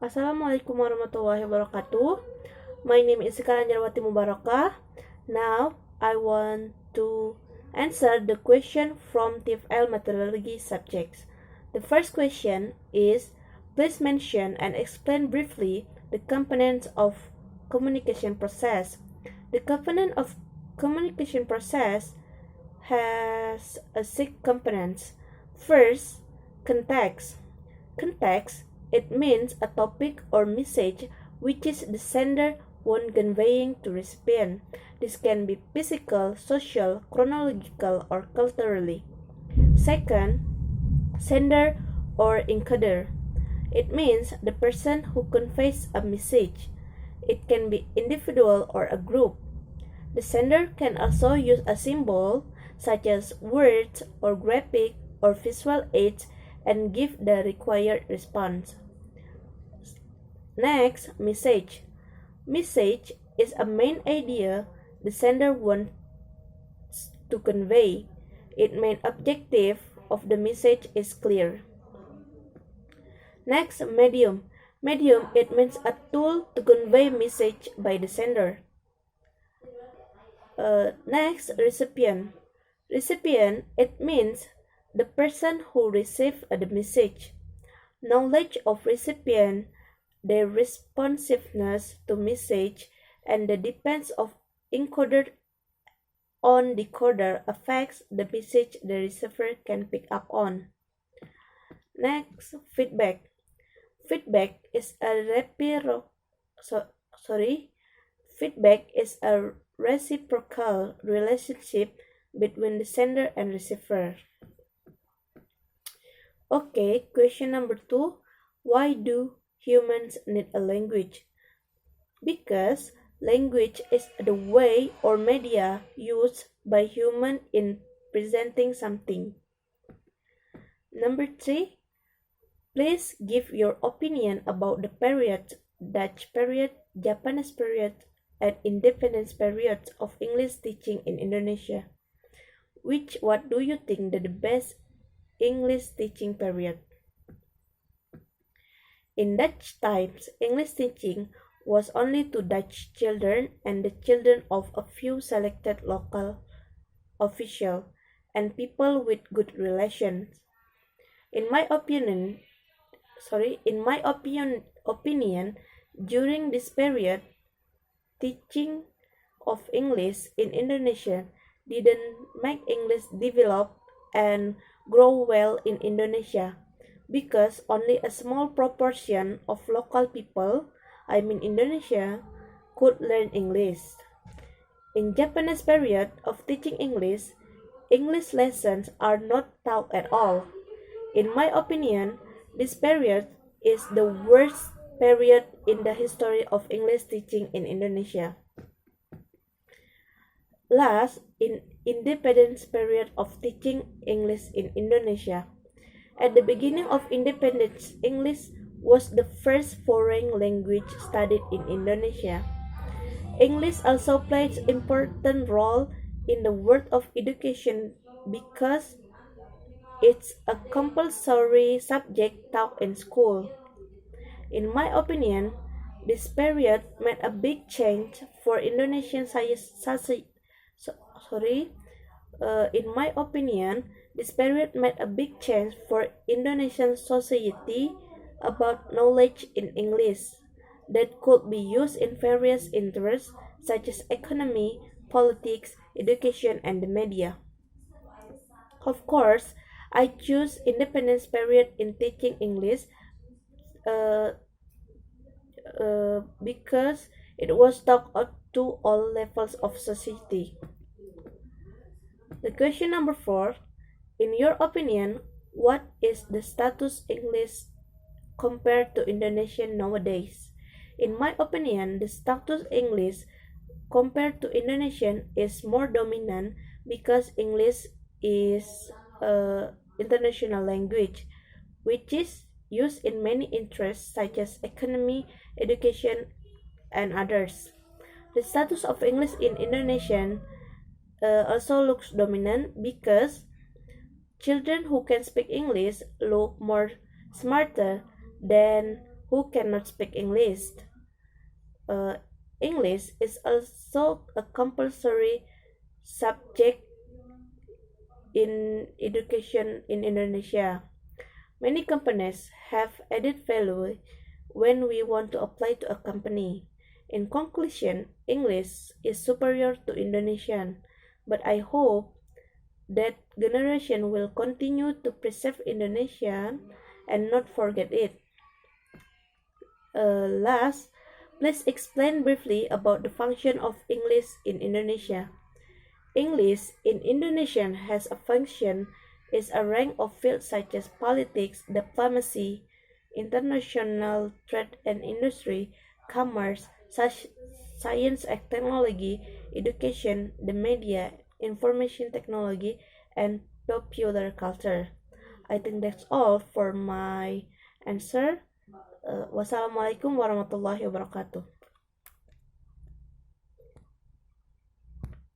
Assalamualaikum warahmatullahi wabarakatuh. My name is Sekar Anjarwati Mubarokah. Now I want to answer the question from TFL Methodology subjects. The first question is, please mention and explain briefly the components of communication process. The component of communication process has six components. First, context. Context, it means a topic or message which is the sender want conveying to recipient. This can be physical, social, chronological, or culturally. Second, sender or encoder. It means the person who conveys a message. It can be individual or a group. The sender can also use a symbol such as words or graphic or visual aids and give the required response. Next, message. Message is a main idea the sender wants to convey. Its main objective of the message is clear. Next, medium. Medium, it means a tool to convey message by the sender. Next, recipient. Recipient, it means the person who receives the message. Knowledge of recipient, their responsiveness to message, and the depends of encoder on decoder affects the message the receiver can pick up on. Next, feedback. Feedback is a reciprocal relationship between the sender and receiver. Okay, question number 2. Why do humans need a language? Because language is the way or media used by humans in presenting something. Number 3. Please give your opinion about the period, Dutch period, Japanese period, and independence periods of English teaching in Indonesia. What do you think the best English teaching period? In Dutch times, English teaching was only to Dutch children and the children of a few selected local officials and people with good relations. In my opinion, during this period, teaching of English in Indonesia didn't make English develop and grow well in Indonesia because only a small proportion of local people, Indonesia, could learn English. In Japanese period of teaching English, English lessons are not taught at all. In my opinion, this period is the worst period in the history of English teaching in Indonesia. Last, in independence period of teaching English in Indonesia. At the beginning of independence, English was the first foreign language studied in Indonesia. English also plays an important role in the world of education because it's a compulsory subject taught in school. In my opinion, this period made a big change for Indonesian society. In my opinion, this period made a big change for Indonesian society about knowledge in English that could be used in various interests such as economy, politics, education, and the media. Of course, I choose independence period in teaching English because it was taught to all levels of society. The question number 4. In your opinion, what is the status English compared to Indonesian nowadays? In my opinion, the status English compared to Indonesian is more dominant because English is an international language which is used in many interests such as economy, education, and others. The status of English in Indonesian also looks dominant because children who can speak English look more smarter than who cannot speak English. Uh, English is also a compulsory subject in education in Indonesia. Many companies have added value when we want to apply to a company. In conclusion, English is superior to Indonesian, but I hope that generation will continue to preserve Indonesian and not forget it. Last, please explain briefly about the function of English in Indonesia. English in Indonesian has a function is a rank of fields such as politics, diplomacy, international trade and industry, commerce, such science and technology, education, the media, information technology, and popular culture. I think that's all for my answer. Wassalamualaikum warahmatullahi wabarakatuh.